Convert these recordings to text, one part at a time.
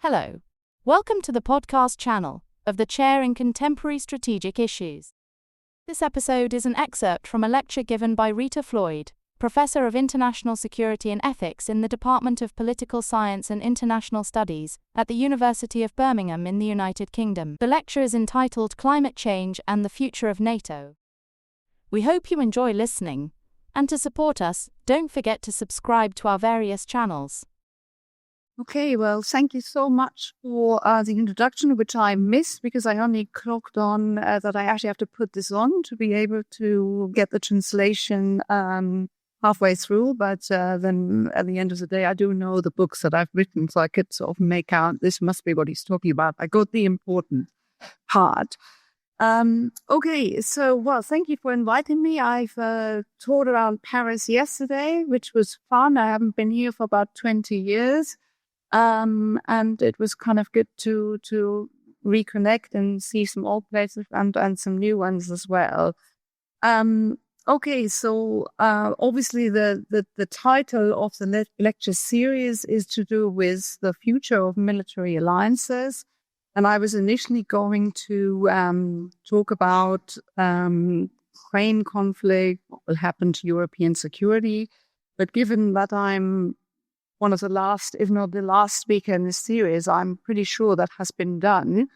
Hello. Welcome to the podcast channel of the Chair in Contemporary Strategic Issues. This episode is an excerpt from a lecture given by Rita Floyd, Professor of International Security and Ethics in the Department of Political Science and International Studies at the University of Birmingham in the United Kingdom. The lecture is entitled Climate Change and the Future of NATO. We hope you enjoy listening, and to support us, don't forget to subscribe to our various channels. Okay, well, thank you so much for the introduction, which I missed because I only clocked on that I actually have to put this on to be able to get the translation halfway through. But then at the end of the day, I do know the books that I've written, so I could sort of make out this must be what he's talking about. I got the important part. Okay, so, well, thank you for inviting me. I've toured around Paris yesterday, which was fun. I haven't been here for about 20 years. And it was kind of good to reconnect and see some old places and some new ones as well. Okay, so obviously the title of the lecture series is to do with the future of military alliances. And I was initially going to talk about Ukraine conflict, what will happen to European security. But given that I'm one of the last, if not the last speaker in this series, I'm pretty sure that has been done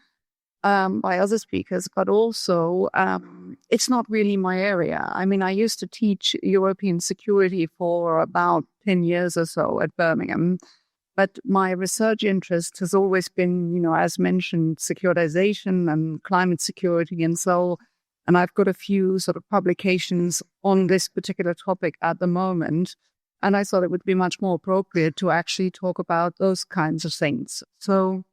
by other speakers, but also it's not really my area. I mean, I used to teach European security for about 10 years or so at Birmingham, but my research interest has always been, as mentioned, securitization and climate security and so. And I've got a few sort of publications on this particular topic at the moment. And I thought it would be much more appropriate to actually talk about those kinds of things. So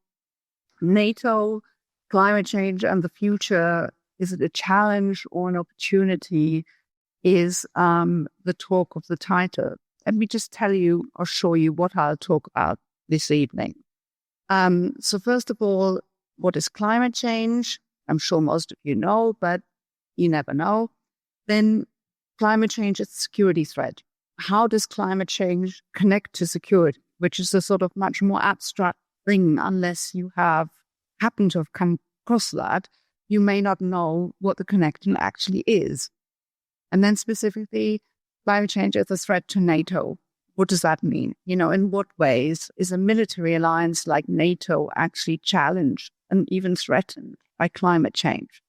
NATO, climate change and the future, is it a challenge or an opportunity, is the talk of the title. Let me just tell you or show you what I'll talk about this evening. So first of all, what is climate change? I'm sure most of you know, but you never know. Then climate change is a security threat. How does climate change connect to security, which is a sort of much more abstract thing. Unless you happen to have come across that, you may not know what the connection actually is. And then specifically, climate change is a threat to NATO. What does that mean? In what ways is a military alliance like NATO actually challenged and even threatened by climate change?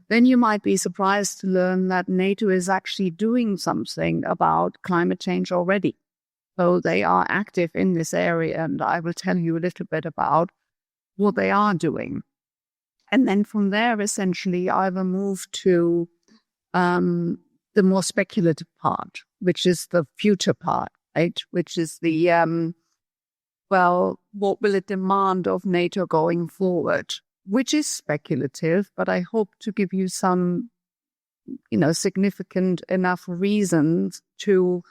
Then you might be surprised to learn that NATO is actually doing something about climate change already. So they are active in this area, and I will tell you a little bit about what they are doing. And then from there, essentially, I will move to the more speculative part, which is the future part, right? Which is the, what will it demand of NATO going forward? Which is speculative, but I hope to give you some, significant enough reasons to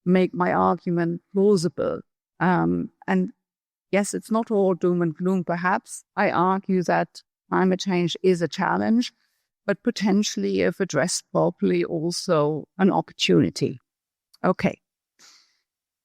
make my argument plausible. And yes, it's not all doom and gloom, perhaps. I argue that climate change is a challenge, but potentially, if addressed properly, also an opportunity. Okay.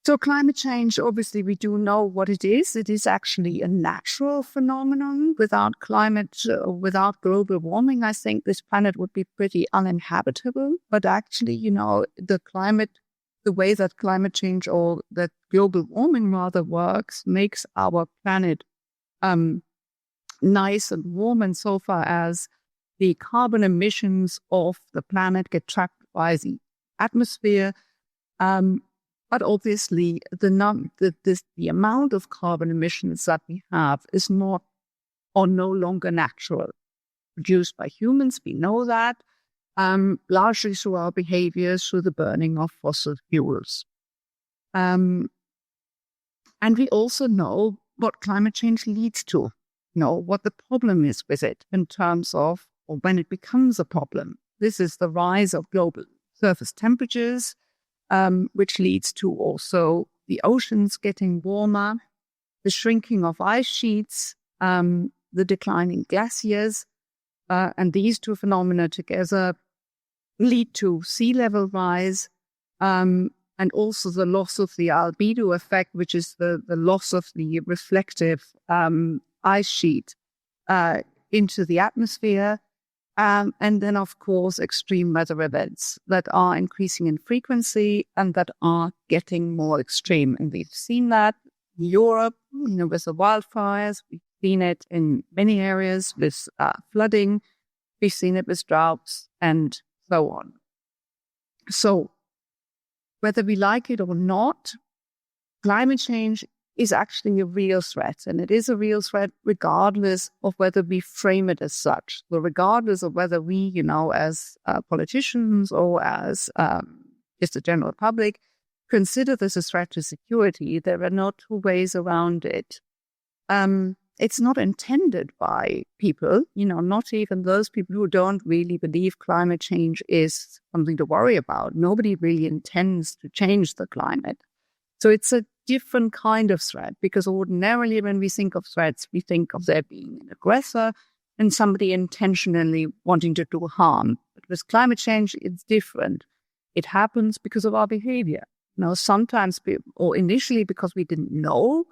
So climate change, obviously, we do know what it is. It is actually a natural phenomenon. Without climate, without global warming, I think this planet would be pretty uninhabitable. But actually, the way that climate change or that global warming rather works makes our planet nice and warm insofar as the carbon emissions of the planet get trapped by the atmosphere. But obviously, the amount of carbon emissions that we have is not or no longer natural. Produced by humans, we know that, largely through our behaviors, through the burning of fossil fuels. And we also know what climate change leads to, what the problem is with it in terms of, or when it becomes a problem. This is the rise of global surface temperatures, which leads to also the oceans getting warmer, the shrinking of ice sheets, the declining glaciers, and these two phenomena together lead to sea level rise, and also the loss of the albedo effect, which is the loss of the reflective ice sheet into the atmosphere. And then, of course, extreme weather events that are increasing in frequency and that are getting more extreme. And we've seen that in Europe, with the wildfires. We've seen it in many areas with flooding. We've seen it with droughts and so on. So whether we like it or not, climate change is actually a real threat. And it is a real threat regardless of whether we frame it as such. So regardless of whether we, as politicians or as just the general public, consider this a threat to security, there are no two ways around it. It's not intended by people, not even those people who don't really believe climate change is something to worry about. Nobody really intends to change the climate. So it's a different kind of threat, because ordinarily when we think of threats, we think of there being an aggressor and somebody intentionally wanting to do harm. But with climate change, it's different. It happens because of our behavior. Sometimes, or initially because we didn't know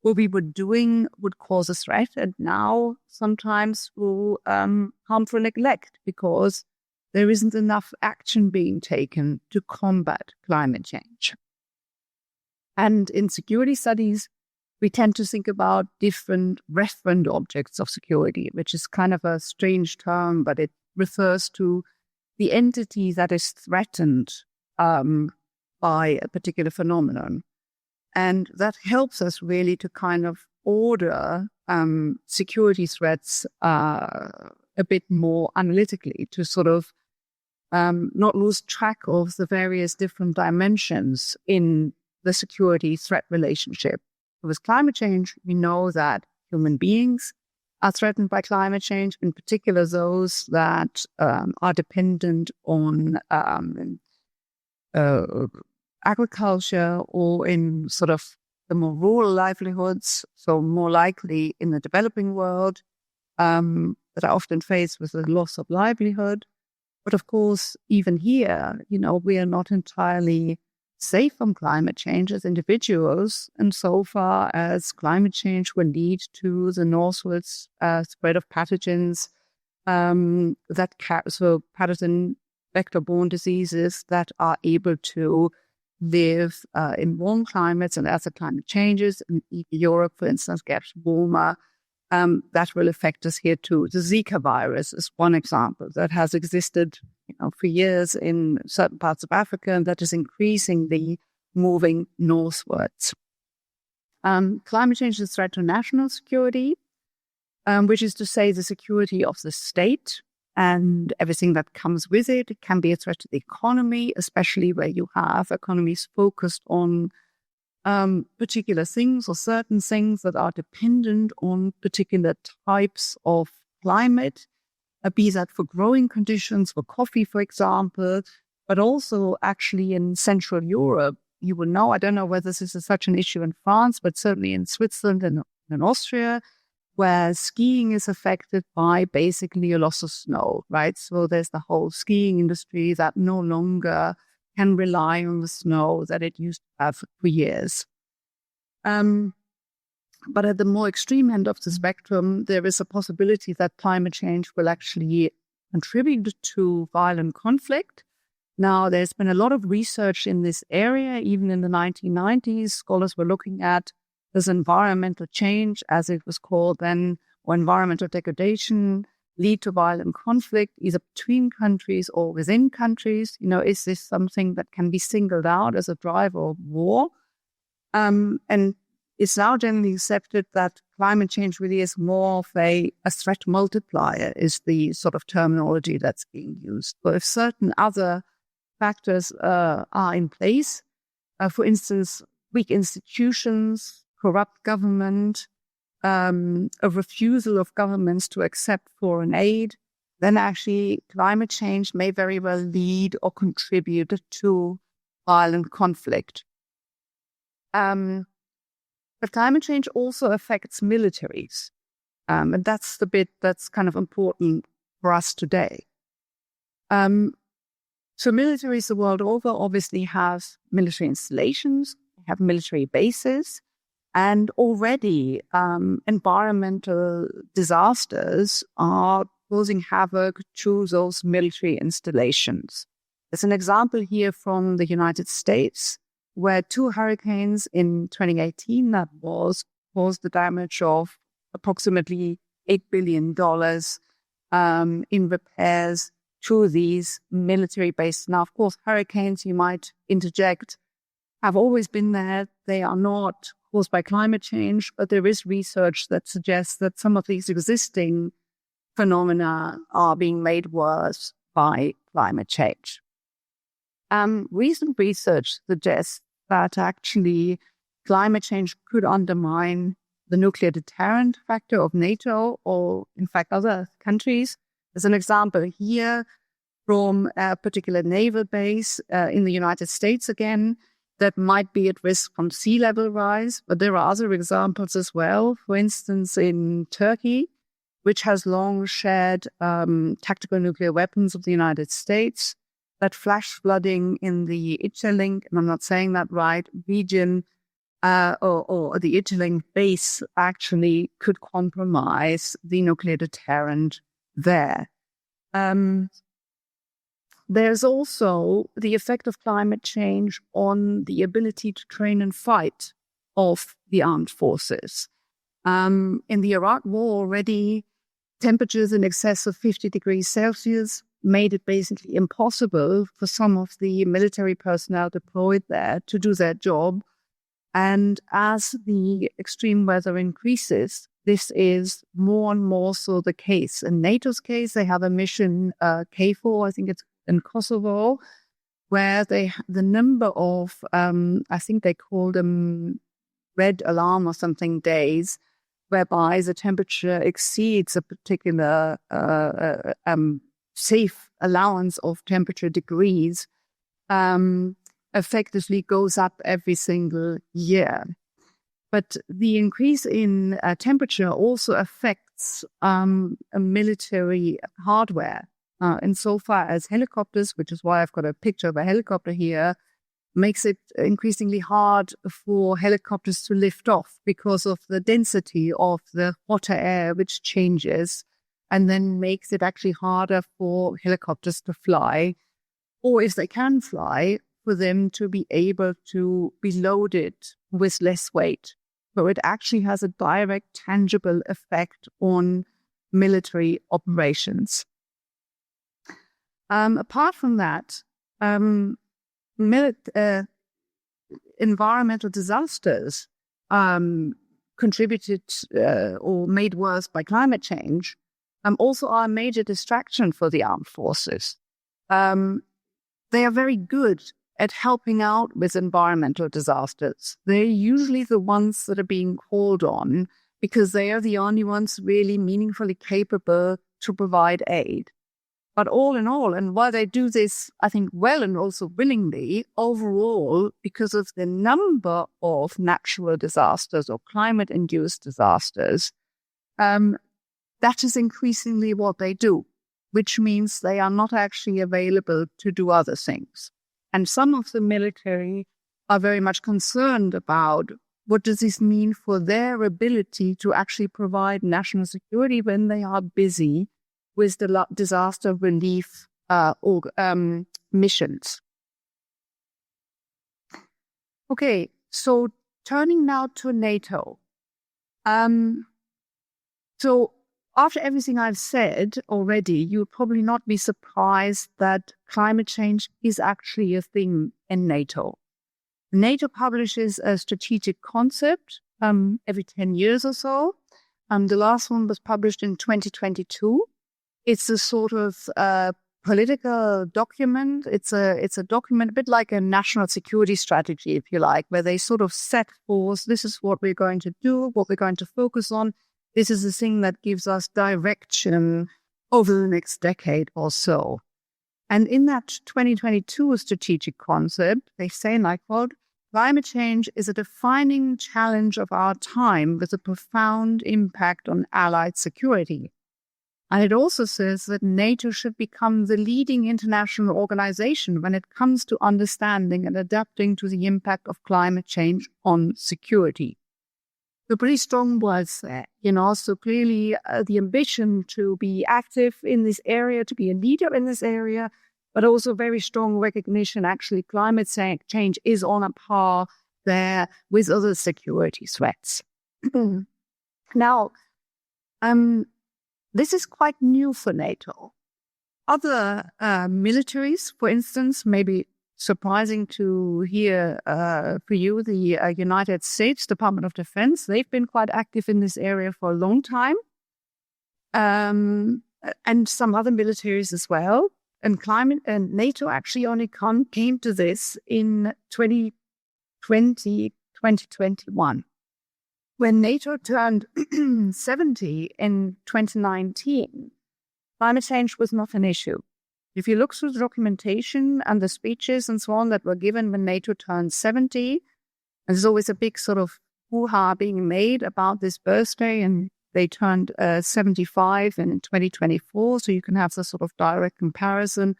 what we were doing would cause a threat, and now sometimes through harmful neglect, because there isn't enough action being taken to combat climate change. And in security studies, we tend to think about different referent objects of security, which is kind of a strange term, but it refers to the entity that is threatened by a particular phenomenon. And that helps us really to kind of order security threats a bit more analytically, to sort of not lose track of the various different dimensions in the security threat relationship. With climate change, we know that human beings are threatened by climate change, in particular those that are dependent on agriculture or in sort of the more rural livelihoods, so more likely in the developing world, that are often faced with the loss of livelihood. But of course, even here, we are not entirely safe from climate change as individuals, and so far as climate change will lead to the northwards spread of pathogens so pathogen vector-borne diseases that are able to live in warm climates, and as the climate changes, and Europe, for instance, gets warmer, that will affect us here too. The Zika virus is one example that has existed for years in certain parts of Africa, and that is increasingly moving northwards. Climate change is a threat to national security, which is to say the security of the state and everything that comes with it. It can be a threat to the economy, especially where you have economies focused on particular things or certain things that are dependent on particular types of climate, be that for growing conditions, for coffee, for example, but also actually in Central Europe. You will know, I don't know whether this is such an issue in France, but certainly in Switzerland and in Austria, where skiing is affected by basically a loss of snow, right? So there's the whole skiing industry that no longer can rely on the snow that it used to have for years. But at the more extreme end of the spectrum, there is a possibility that climate change will actually contribute to violent conflict. Now, there's been a lot of research in this area. Even in the 1990s, scholars were looking at this environmental change, as it was called then, or environmental degradation, lead to violent conflict, either between countries or within countries. Is this something that can be singled out as a driver of war? And it's now generally accepted that climate change really is more of a threat multiplier, is the sort of terminology that's being used. So if certain other factors are in place, for instance, weak institutions, corrupt government, a refusal of governments to accept foreign aid, then actually climate change may very well lead or contribute to violent conflict. But climate change also affects militaries. And that's the bit that's kind of important for us today. So militaries the world over obviously have military installations, have military bases, and already environmental disasters are causing havoc to those military installations. There's an example here from the United States where 2 hurricanes in 2018 that caused the damage of approximately $8 billion in repairs to these military bases. Now, of course, hurricanes, you might interject, have always been there. They are not caused by climate change, but there is research that suggests that some of these existing phenomena are being made worse by climate change. Recent research suggests that actually climate change could undermine the nuclear deterrent factor of NATO or, in fact, other countries. There's an example here from a particular naval base in the United States again that might be at risk from sea level rise. But there are other examples as well. For instance, in Turkey, which has long shared tactical nuclear weapons of the United States, that flash flooding in the Incirlik, and I'm not saying that right, region or the Incirlik base actually could compromise the nuclear deterrent there. There's also the effect of climate change on the ability to train and fight of the armed forces. In the Iraq War already, temperatures in excess of 50 degrees Celsius made it basically impossible for some of the military personnel deployed there to do their job. And as the extreme weather increases, this is more and more so the case. In NATO's case, they have a mission KFOR, I think it's in Kosovo, where the number of, I think they call them red alarm or something days, whereby the temperature exceeds a particular safe allowance of temperature degrees, effectively goes up every single year. But the increase in temperature also affects military hardware insofar as helicopters, which is why I've got a picture of a helicopter here, makes it increasingly hard for helicopters to lift off because of the density of the hotter air, which changes and then makes it actually harder for helicopters to fly, or if they can fly, for them to be able to be loaded with less weight. So it actually has a direct, tangible effect on military operations. Apart from that, environmental disasters contributed or made worse by climate change also are a major distraction for the armed forces. They are very good at helping out with environmental disasters. They're usually the ones that are being called on because they are the only ones really meaningfully capable to provide aid. But all in all, and while they do this, I think, well and also willingly, overall, because of the number of natural disasters or climate-induced disasters, that is increasingly what they do, which means they are not actually available to do other things. And some of the military are very much concerned about what does this mean for their ability to actually provide national security when they are busy with the disaster relief missions. Okay, so turning now to NATO. So after everything I've said already, you'll probably not be surprised that climate change is actually a thing in NATO. NATO publishes a strategic concept every 10 years or so. The last one was published in 2022. It's a sort of political document. It's a document a bit like a national security strategy, if you like, where they sort of set forth, this is what we're going to do, what we're going to focus on. This is the thing that gives us direction over the next decade or so. And in that 2022 strategic concept, they say, and I quote, climate change is a defining challenge of our time with a profound impact on Allied security. And it also says that NATO should become the leading international organization when it comes to understanding and adapting to the impact of climate change on security. So pretty strong words there, so clearly the ambition to be active in this area, to be a leader in this area, but also very strong recognition, actually, climate change is on a par there with other security threats. Now, this is quite new for NATO. Other militaries, for instance, maybe surprising to hear for you, the United States Department of Defense, they've been quite active in this area for a long time. And some other militaries as well. And NATO actually only came to this in 2020, 2021. When NATO turned 70 in 2019, climate change was not an issue. If you look through the documentation and the speeches and so on that were given when NATO turned 70, there's always a big sort of hoo-ha being made about this birthday, and they turned 75 in 2024, so you can have the sort of direct comparison.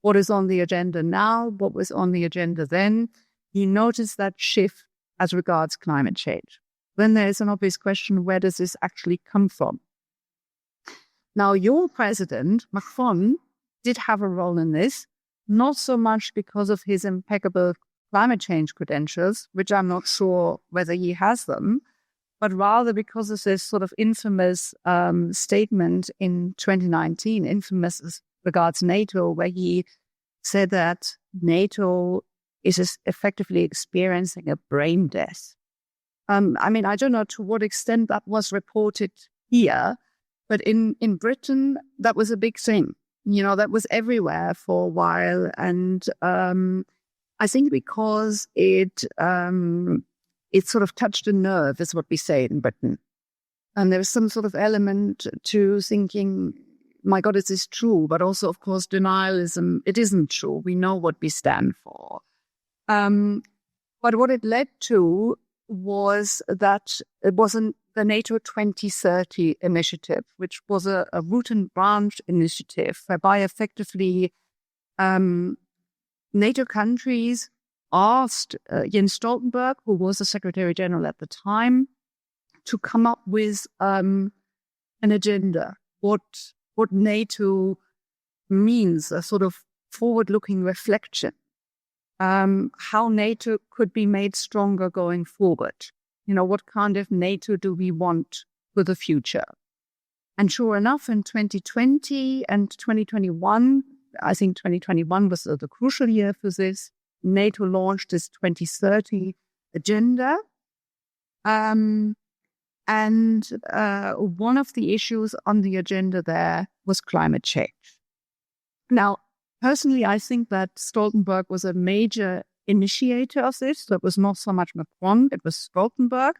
What is on the agenda now? What was on the agenda then? You notice that shift as regards climate change. Then there is an obvious question, where does this actually come from? Now, your president, Macron, did have a role in this, not so much because of his impeccable climate change credentials, which I'm not sure whether he has them, but rather because of this sort of infamous statement in 2019, infamous as regards NATO, where he said that NATO is effectively experiencing a brain death. I don't know to what extent that was reported here, but in Britain, that was a big thing. That was everywhere for a while. And I think because it sort of touched a nerve, is what we say in Britain. And there was some sort of element to thinking, my God, is this true? But also, of course, denialism, it isn't true. We know what we stand for. But what it led to was that it wasn't the NATO 2030 initiative, which was a root and branch initiative whereby effectively NATO countries asked Jens Stoltenberg, who was the Secretary General at the time, to come up with an agenda, what NATO means, a sort of forward-looking reflection, how NATO could be made stronger going forward. What kind of NATO do we want for the future? And sure enough, in 2020 and 2021, I think 2021 was the crucial year for this, NATO launched this 2030 agenda. And one of the issues on the agenda there was climate change. Now, personally, I think that Stoltenberg was a major initiator of this. That was not so much Macron, it was Stoltenberg,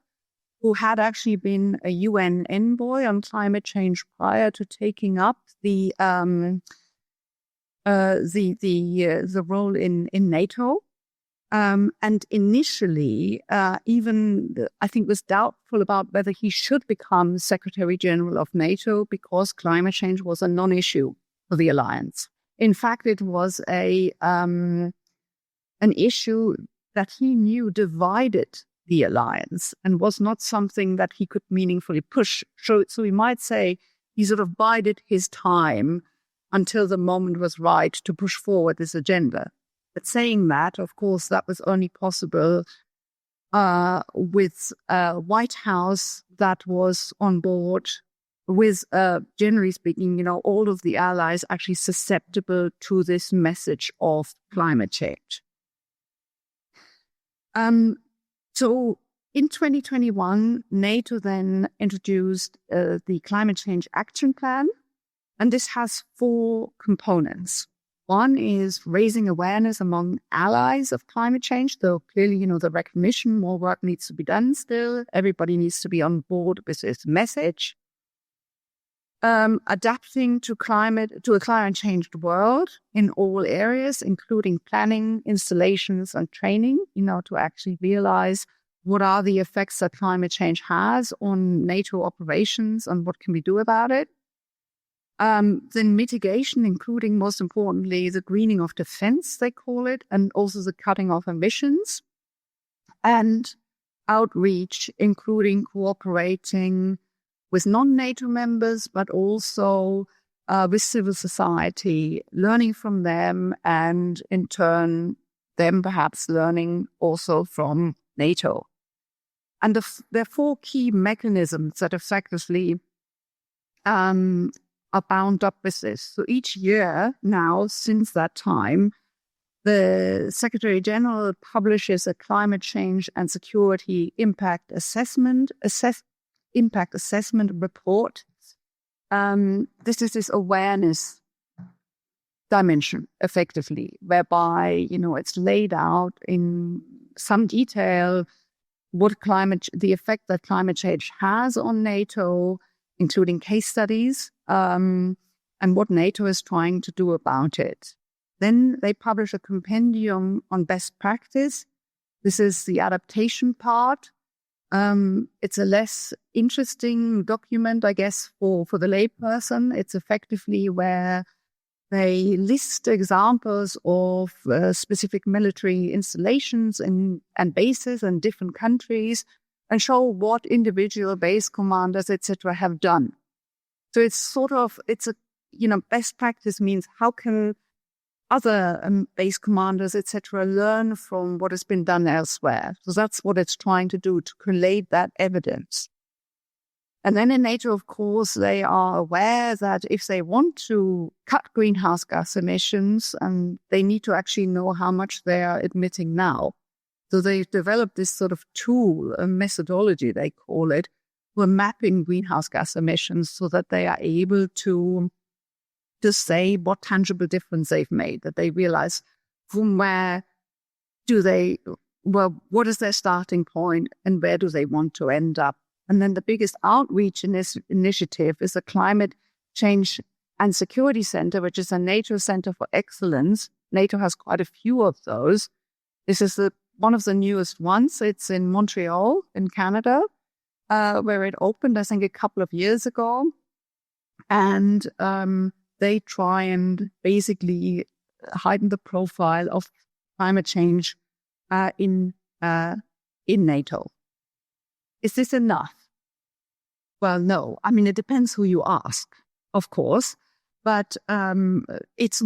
who had actually been a UN envoy on climate change prior to taking up the role in NATO. And initially, even I think was doubtful about whether he should become Secretary General of NATO because climate change was a non-issue for the alliance. In fact, it was an issue that he knew divided the alliance and was not something that he could meaningfully push. So we might say he sort of bided his time until the moment was right to push forward this agenda. But saying that, of course, that was only possible with a White House that was on board with, generally speaking, all of the allies actually susceptible to this message of climate change. So in 2021, NATO then introduced the Climate Change Action Plan, and this has 4 components. One is raising awareness among allies of climate change, though clearly, the recognition, more work needs to be done still. Everybody needs to be on board with this message. Adapting to a climate changed world in all areas, including planning, installations, and training, to actually realize what are the effects that climate change has on NATO operations and what can we do about it. Then mitigation, including most importantly, the greening of defense, they call it, and also the cutting of emissions. And outreach, including cooperating with non-NATO members, but also with civil society, learning from them, and in turn, them perhaps learning also from NATO. And there are four key mechanisms that effectively are bound up with this. So each year now, since that time, the Secretary General publishes a climate change and security impact assessment report. This is this awareness dimension, effectively, whereby, it's laid out in some detail the effect that climate change has on NATO, including case studies, and what NATO is trying to do about it. Then they publish a compendium on best practice. This is the adaptation part. It's a less interesting document, I guess, for the layperson. It's effectively where they list examples of specific military installations and bases in different countries and show what individual base commanders, etc., have done. So it's best practice means how can other base commanders, etc., learn from what has been done elsewhere. So that's what it's trying to do, to collate that evidence. And then in NATO, of course, they are aware that if they want to cut greenhouse gas emissions, and they need to actually know how much they are emitting now. So they've developed this sort of tool, a methodology, they call it, for mapping greenhouse gas emissions so that they are able to say what tangible difference they've made, that they realize from what is their starting point and where do they want to end up. And then the biggest outreach in this initiative is the Climate Change and Security Center, which is a NATO Center for Excellence. NATO has quite a few of those. This is one of the newest ones. It's in Montreal, in Canada, where it opened, I think, a couple of years ago. And they try and basically heighten the profile of climate change in NATO. Is this enough? Well, no. I mean, it depends who you ask, of course, but it's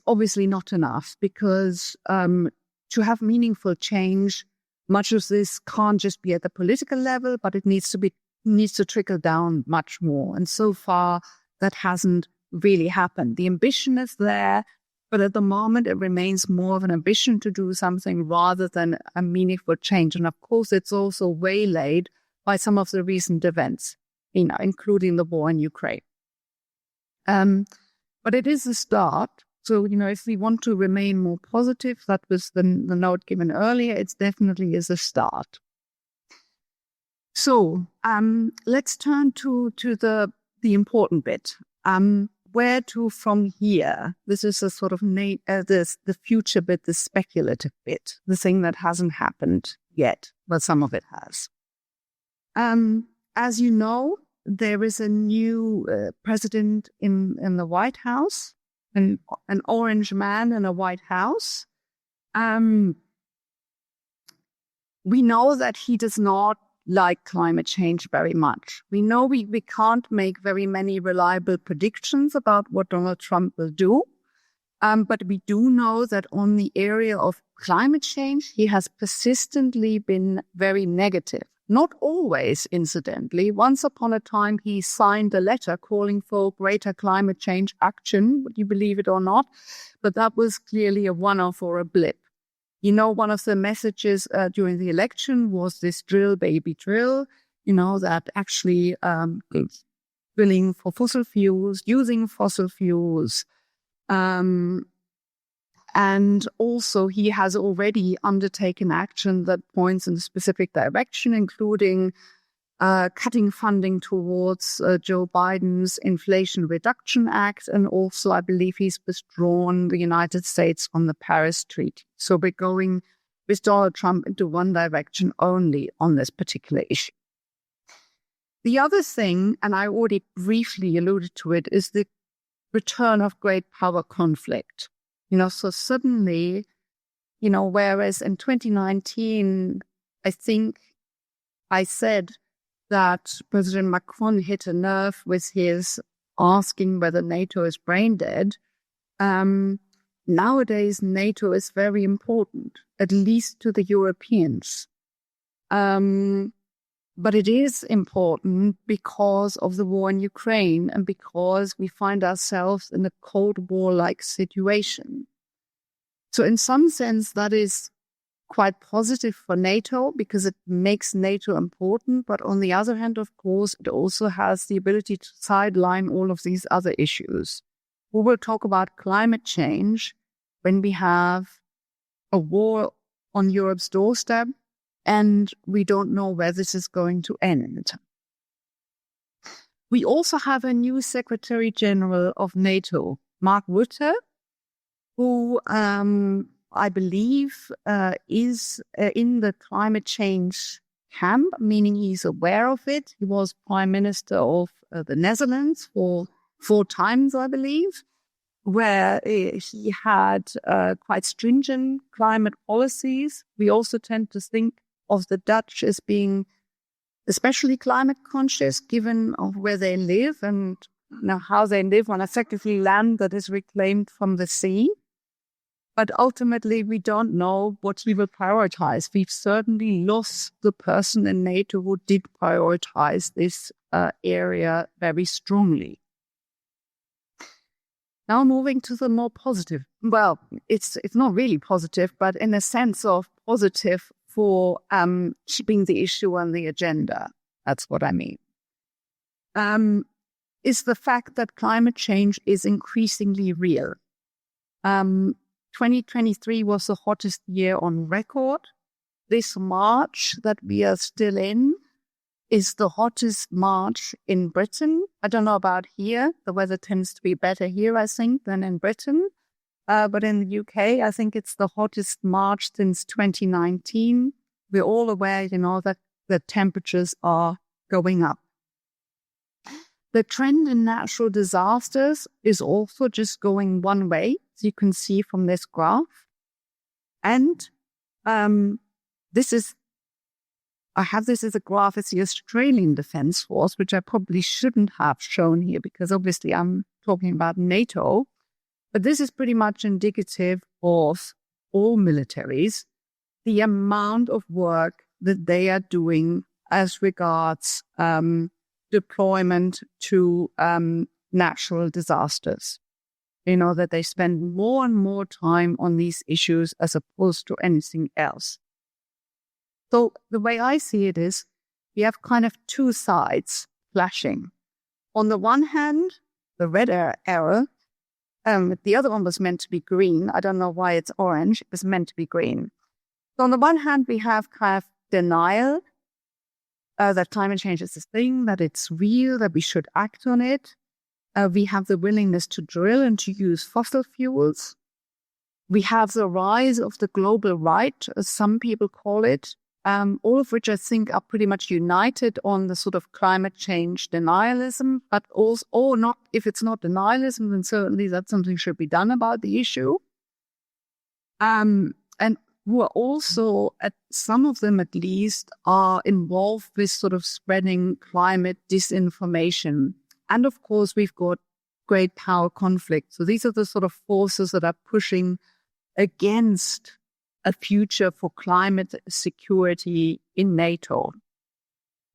obviously not enough, because to have meaningful change, much of this can't just be at the political level, but it needs to trickle down much more. And so far, that hasn't really happened. The ambition is there, but at the moment, it remains more of an ambition to do something rather than a meaningful change. And of course, it's also waylaid by some of the recent events, including the war in Ukraine. But it is a start. So, if we want to remain more positive, that was the note given earlier, it definitely is a start. So let's turn to the important bit. Where to from here? This is a sort of the future bit, the speculative bit, the thing that hasn't happened yet, but some of it has. As you know, there is a new president in the White House, an orange man in a White House. We know that he does not like climate change very much. We know we can't make very many reliable predictions about what Donald Trump will do. But we do know that on the area of climate change, he has persistently been very negative. Not always, incidentally. Once upon a time, he signed a letter calling for greater climate change action, would you believe it or not? But that was clearly a one-off or a blip. One of the messages during the election was this drill, baby, drill, that actually drilling for fossil fuels, using fossil fuels. And also he has already undertaken action that points in a specific direction, including cutting funding towards Joe Biden's Inflation Reduction Act. And also, I believe he's withdrawn the United States from the Paris Treaty. So we're going with Donald Trump into one direction only on this particular issue. The other thing, and I already briefly alluded to it, is the return of great power conflict. So suddenly, whereas in 2019, I think I said that President Macron hit a nerve with his asking whether NATO is brain dead. Nowadays, NATO is very important, at least to the Europeans. But it is important because of the war in Ukraine and because we find ourselves in a Cold War-like situation. So in some sense, that is quite positive for NATO because it makes NATO important. But on the other hand, of course, it also has the ability to sideline all of these other issues. We will talk about climate change when we have a war on Europe's doorstep and we don't know where this is going to end. We also have a new Secretary General of NATO, Mark Rutte, who I believe is in the climate change camp, meaning he's aware of it. He was Prime Minister of the Netherlands for 4 times, I believe, where he had quite stringent climate policies. We also tend to think of the Dutch as being especially climate conscious, given of where they live and how they live on effectively land that is reclaimed from the sea. But ultimately, we don't know what we will prioritize. We've certainly lost the person in NATO who did prioritize this area very strongly. Now moving to the more positive. Well, it's not really positive, but in a sense of positive for keeping the issue on the agenda. That's what I mean. Is the fact that climate change is increasingly real. 2023 was the hottest year on record. This March that we are still in is the hottest March in Britain. I don't know about here. The weather tends to be better here, I think, than in Britain. But in the UK, I think it's the hottest March since 2019. We're all aware, that the temperatures are going up. The trend in natural disasters is also just going one way, as you can see from this graph. And I have this as a graph. It's the Australian Defence Force, which I probably shouldn't have shown here because obviously I'm talking about NATO. But this is pretty much indicative of all militaries, the amount of work that they are doing as regards deployment to natural disasters. That they spend more and more time on these issues as opposed to anything else. So the way I see it is we have kind of 2 sides flashing. On the one hand, the red arrow, the other one was meant to be green. I don't know why it's orange. It was meant to be green. So on the one hand, we have kind of denial that climate change is a thing, that it's real, that we should act on it. We have the willingness to drill and to use fossil fuels. We have the rise of the global right, as some people call it, all of which I think are pretty much united on the sort of climate change denialism, but also, or not, if it's not denialism, then certainly that something should be done about the issue. And who are also, some of them at least, are involved with sort of spreading climate disinformation. And of course, we've got great power conflict. So these are the sort of forces that are pushing against a future for climate security in NATO.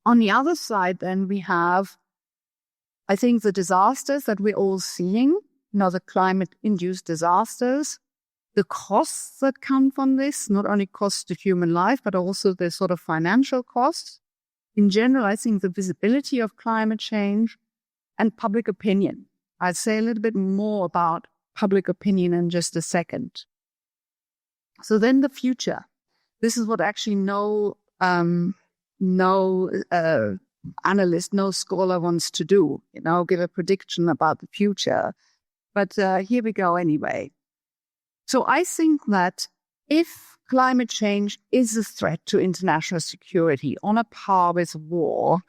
On the other side, then, we have, I think, the disasters that we're all seeing, the climate-induced disasters, the costs that come from this, not only costs to human life, but also the sort of financial costs. In general, I think the visibility of climate change and public opinion. I'll say a little bit more about public opinion in just a second. So then the future. This is what actually no analyst, no scholar wants to do, give a prediction about the future. But here we go anyway. So I think that if climate change is a threat to international security on a par with war,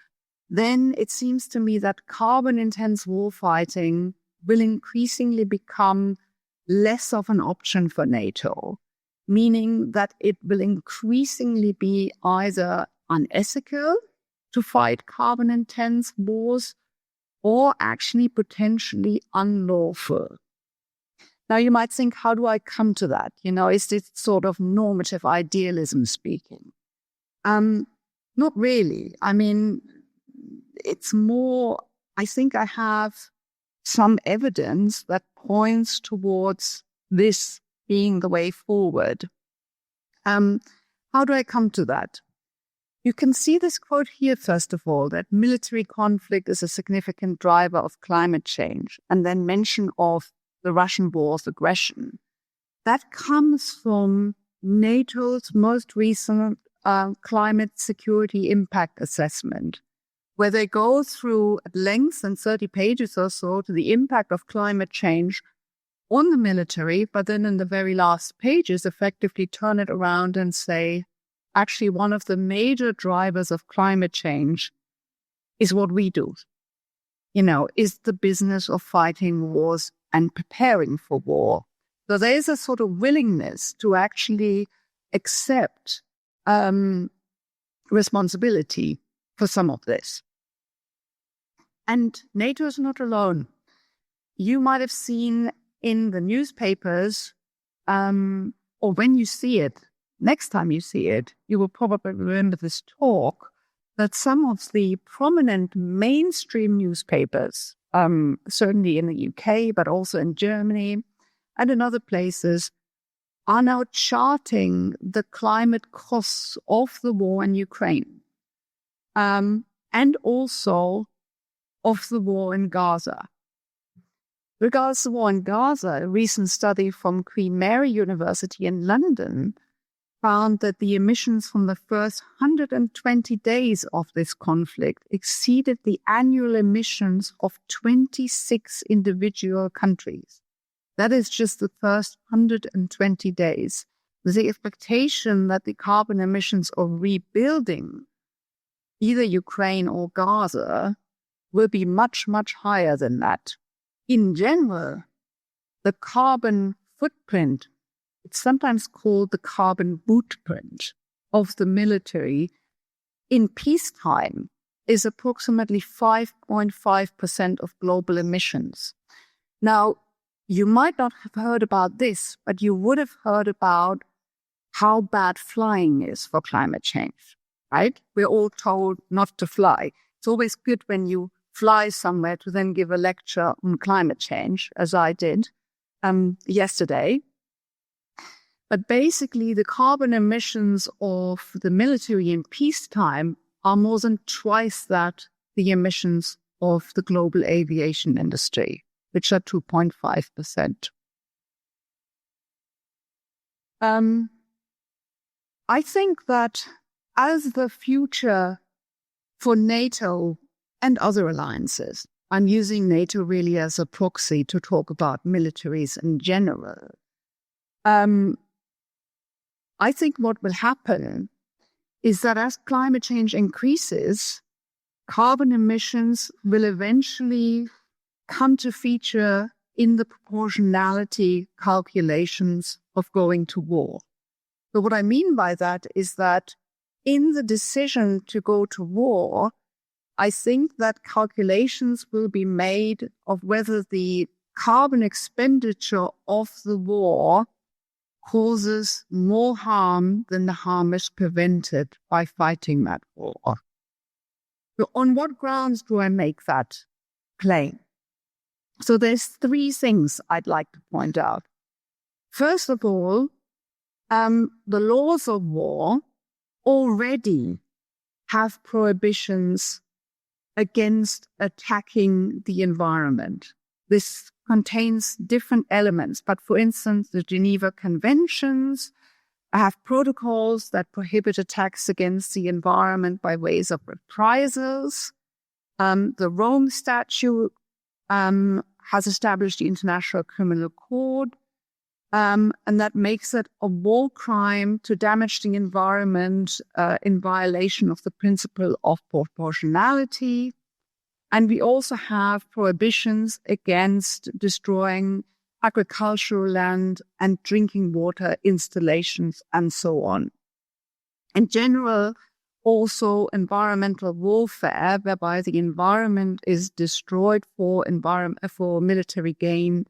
then it seems to me that carbon-intense warfighting will increasingly become less of an option for NATO, meaning that it will increasingly be either unethical to fight carbon-intense wars or actually potentially unlawful. Now, you might think, how do I come to that? Is this sort of normative idealism speaking? Not really. I mean, it's more, I think I have some evidence that points towards this being the way forward. How do I come to that? You can see this quote here, first of all, that military conflict is a significant driver of climate change, and then mention of the Russian war's aggression. That comes from NATO's most recent climate security impact assessment, where they go through at length and 30 pages or so to the impact of climate change on the military, but then in the very last pages effectively turn it around and say, actually, one of the major drivers of climate change is what we do, is the business of fighting wars and preparing for war. So there is a sort of willingness to actually accept responsibility for some of this. And NATO is not alone. You might have seen in the newspapers, or when you see it, next time you see it, you will probably remember this talk that some of the prominent mainstream newspapers, certainly in the UK, but also in Germany and in other places, are now charting the climate costs of the war in Ukraine, and also of the war in Gaza. Regards the war in Gaza, a recent study from Queen Mary University in London found that the emissions from the first 120 days of this conflict exceeded the annual emissions of 26 individual countries. That is just the first 120 days, with the expectation that the carbon emissions of rebuilding either Ukraine or Gaza will be much, much higher than that. In general, the carbon footprint, it's sometimes called the carbon bootprint of the military in peacetime, is approximately 5.5% of global emissions. Now, you might not have heard about this, but you would have heard about how bad flying is for climate change, right? We're all told not to fly. It's always good when you fly somewhere to then give a lecture on climate change, as I did yesterday. But basically, the carbon emissions of the military in peacetime are more than twice that the emissions of the global aviation industry, which are 2.5%. I think that as the future for NATO and other alliances, I'm using NATO really as a proxy to talk about militaries in general. I think what will happen is that as climate change increases, carbon emissions will eventually come to feature in the proportionality calculations of going to war. So what I mean by that is that in the decision to go to war, I think that calculations will be made of whether the carbon expenditure of the war causes more harm than the harm is prevented by fighting that war. So on what grounds do I make that claim? So there's three things I'd like to point out. First of all, the laws of war already have prohibitions against attacking the environment. This contains different elements, but for instance, the Geneva Conventions have protocols that prohibit attacks against the environment by ways of reprisals. The Rome Statute has established the International Criminal Court. And that makes it a war crime to damage the environment in violation of the principle of proportionality. And we also have prohibitions against destroying agricultural land and drinking water installations and so on. In general, also environmental warfare, whereby the environment is destroyed for military gain,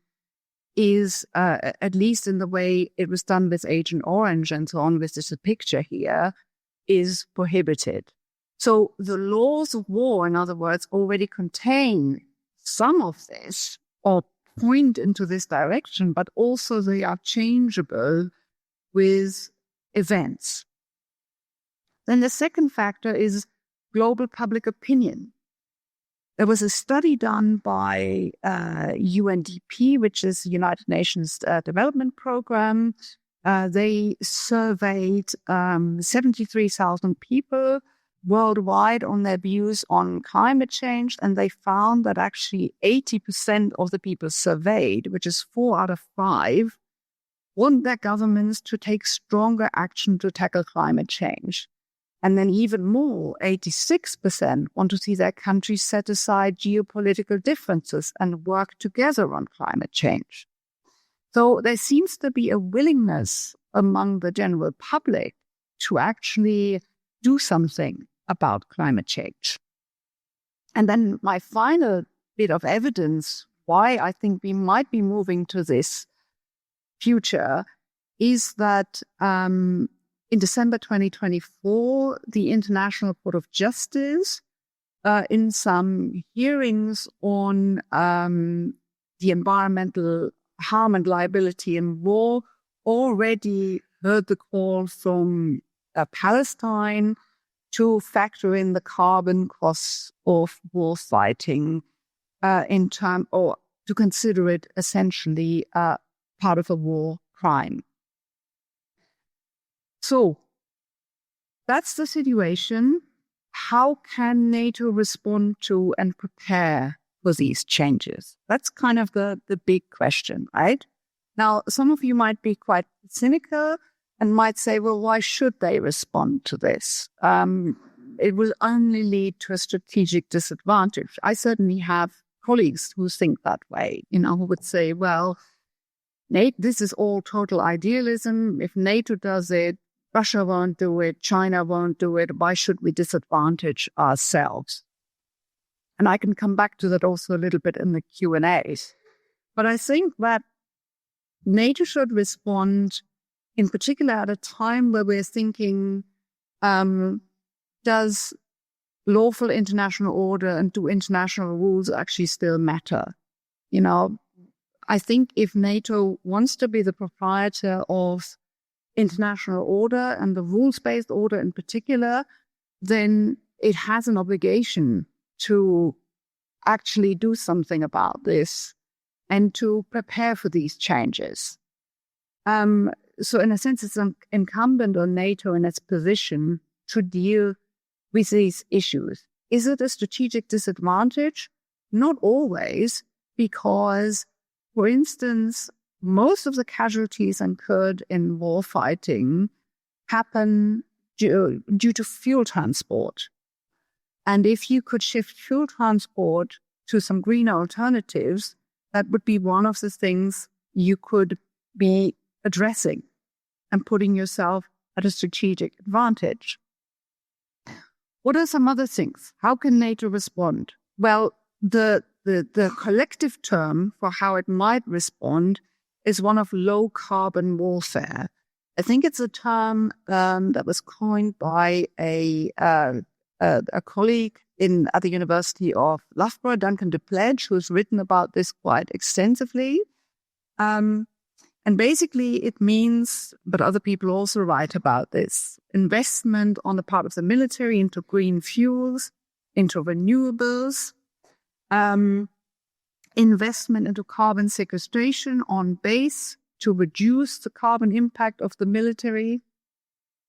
is, at least in the way it was done with Agent Orange and so on, with this picture here, is prohibited. So the laws of war, in other words, already contain some of this or point into this direction, but also they are changeable with events. Then the second factor is global public opinion. There was a study done by UNDP, which is the United Nations Development Program. They surveyed 73,000 people worldwide on their views on climate change, and they found that actually 80% of the people surveyed, which is 4 out of 5, want their governments to take stronger action to tackle climate change. And then even more, 86% want to see their countries set aside geopolitical differences and work together on climate change. So there seems to be a willingness among the general public to actually do something about climate change. And then my final bit of evidence why I think we might be moving to this future is that in December 2024, the International Court of Justice, in some hearings on the environmental harm and liability in war, already heard the call from Palestine to factor in the carbon costs of war fighting or to consider it essentially part of a war crime. So that's the situation. How can NATO respond to and prepare for these changes? That's kind of the big question, right? Now, some of you might be quite cynical and might say, well, why should they respond to this? It will only lead to a strategic disadvantage. I certainly have colleagues who think that way, who would say, well, this is all total idealism. If NATO does it, Russia won't do it, China won't do it. Why should we disadvantage ourselves? And I can come back to that also a little bit in the Q&As. But I think that NATO should respond in particular at a time where we're thinking, does lawful international order and do international rules actually still matter? I think if NATO wants to be the proprietor of international order and the rules-based order in particular, then it has an obligation to actually do something about this and to prepare for these changes. So in a sense, it's incumbent on NATO in its position to deal with these issues. Is it a strategic disadvantage? Not always, because, for instance, most of the casualties incurred in war fighting happen due to fuel transport. And if you could shift fuel transport to some greener alternatives, that would be one of the things you could be addressing and putting yourself at a strategic advantage. What are some other things? How can NATO respond? Well, the collective term for how it might respond is one of low carbon warfare. I think it's a term that was coined by a colleague at the University of Loughborough, Duncan DePledge, who's written about this quite extensively. And basically it means, but other people also write about this, investment on the part of the military into green fuels, into renewables, investment into carbon sequestration on base to reduce the carbon impact of the military,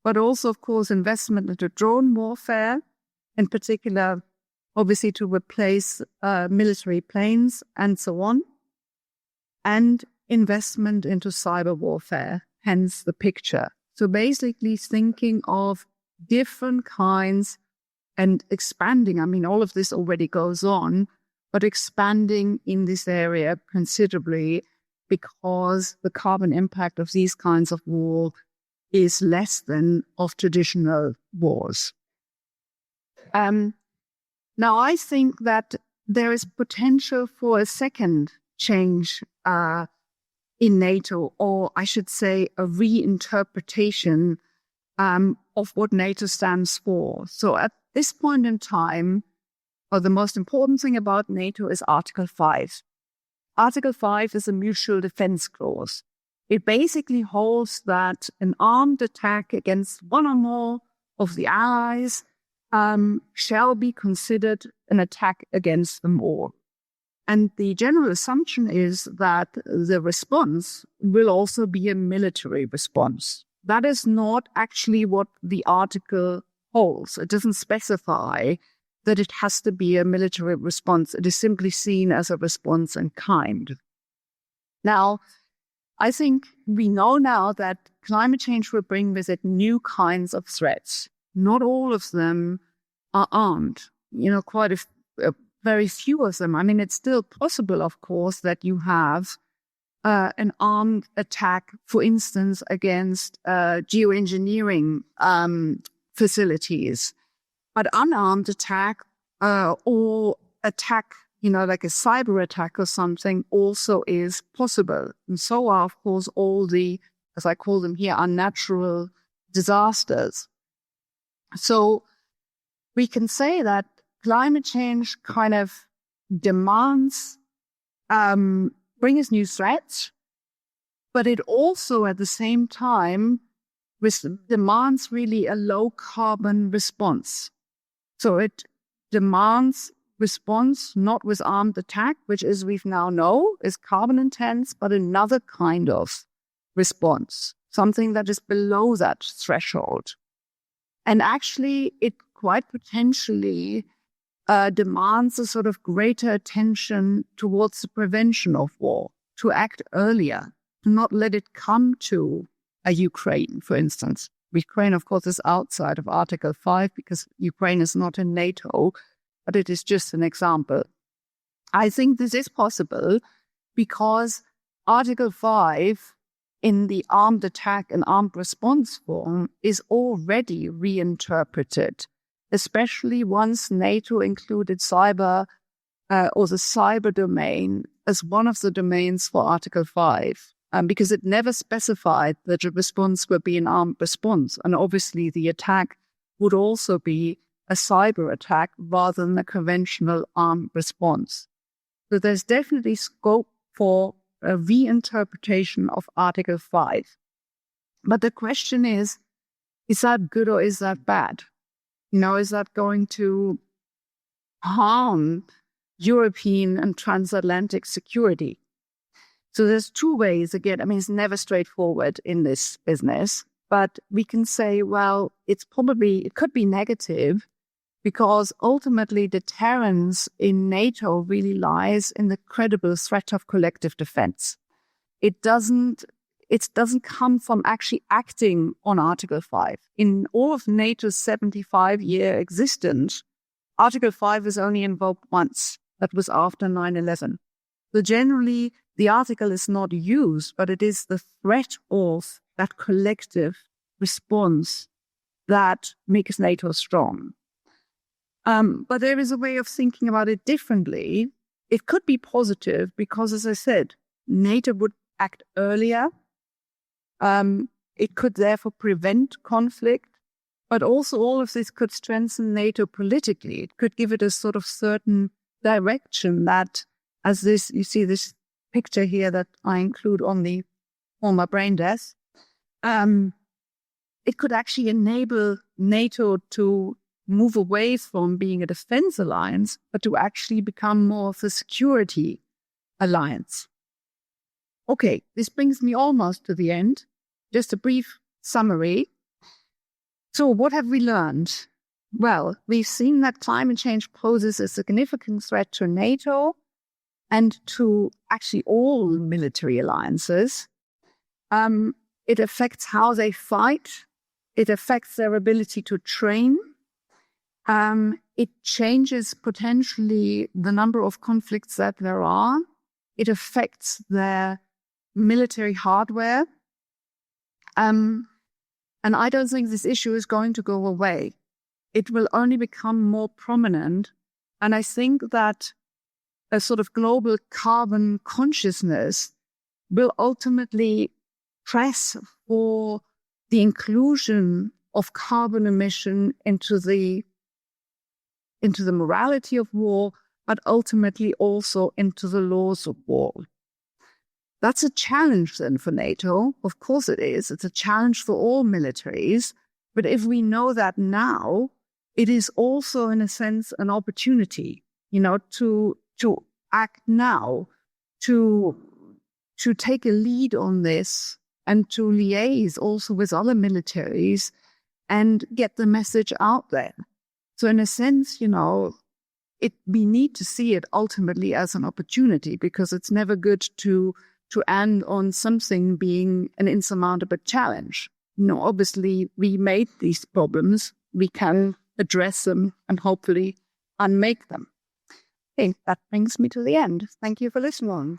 but also, of course, investment into drone warfare, in particular, obviously, to replace military planes and so on. And investment into cyber warfare, hence the picture. So basically thinking of different kinds and expanding. I mean, all of this already goes on, but expanding in this area considerably because the carbon impact of these kinds of war is less than of traditional wars. Now, I think that there is potential for a second change in NATO, or I should say a reinterpretation of what NATO stands for. So at this point in time, the most important thing about NATO is Article 5. Article 5 is a mutual defense clause. It basically holds that an armed attack against one or more of the allies shall be considered an attack against them all. And the general assumption is that the response will also be a military response. That is not actually what the article holds. It doesn't specify that it has to be a military response. It is simply seen as a response in kind. Now, I think we know now that climate change will bring with it new kinds of threats. Not all of them are armed. Quite a very few of them. I mean, it's still possible, of course, that you have an armed attack, for instance, against geoengineering facilities. But unarmed attack or attack, like a cyber attack or something, also is possible. And so are, of course, all the, as I call them here, unnatural disasters. So we can say that climate change kind of demands, brings new threats, but it also at the same time demands really a low carbon response. So it demands response not with armed attack, which as we now know is carbon intense, but another kind of response, something that is below that threshold. And actually it quite potentially demands a sort of greater attention towards the prevention of war, to act earlier, to not let it come to a Ukraine, for instance. Ukraine, of course, is outside of Article 5 because Ukraine is not in NATO, but it is just an example. I think this is possible because Article 5 in the armed attack and armed response form is already reinterpreted, especially once NATO included cyber or the cyber domain as one of the domains for Article 5. Because it never specified that the response would be an armed response. And obviously the attack would also be a cyber attack rather than a conventional armed response. So there's definitely scope for a reinterpretation of Article 5. But the question is that good or is that bad? Is that going to harm European and transatlantic security? So there's two ways, again, it's never straightforward in this business, but we can say, well, it could be negative because ultimately deterrence in NATO really lies in the credible threat of collective defense. It doesn't come from actually acting on Article 5. In all of NATO's 75-year existence, Article 5 is only invoked once. That was after 9/11. So generally, the article is not used, but it is the threat of that collective response that makes NATO strong. But there is a way of thinking about it differently. It could be positive because, as I said, NATO would act earlier. It could therefore prevent conflict, but also all of this could strengthen NATO politically. It could give it a sort of certain direction that, as this, you see this picture here that I include on my brain desk, it could actually enable NATO to move away from being a defense alliance, but to actually become more of a security alliance. Okay, this brings me almost to the end. Just a brief summary. So what have we learned? Well, we've seen that climate change poses a significant threat to NATO. and to actually all military alliances. It affects how they fight. It affects their ability to train. It changes potentially the number of conflicts that there are. It affects their military hardware. And I don't think this issue is going to go away. It will only become more prominent. And I think that a sort of global carbon consciousness will ultimately press for the inclusion of carbon emission into the morality of war, but ultimately also into the laws of war. That's a challenge then for NATO. Of course it is. It's a challenge for all militaries. But if we know that now, it is also, in a sense, an opportunity, to act now, to take a lead on this and to liaise also with other militaries and get the message out there. So in a sense, we need to see it ultimately as an opportunity, because it's never good to end on something being an insurmountable challenge. Obviously, we made these problems. We can address them and hopefully unmake them. Okay, that brings me to the end. Thank you for listening.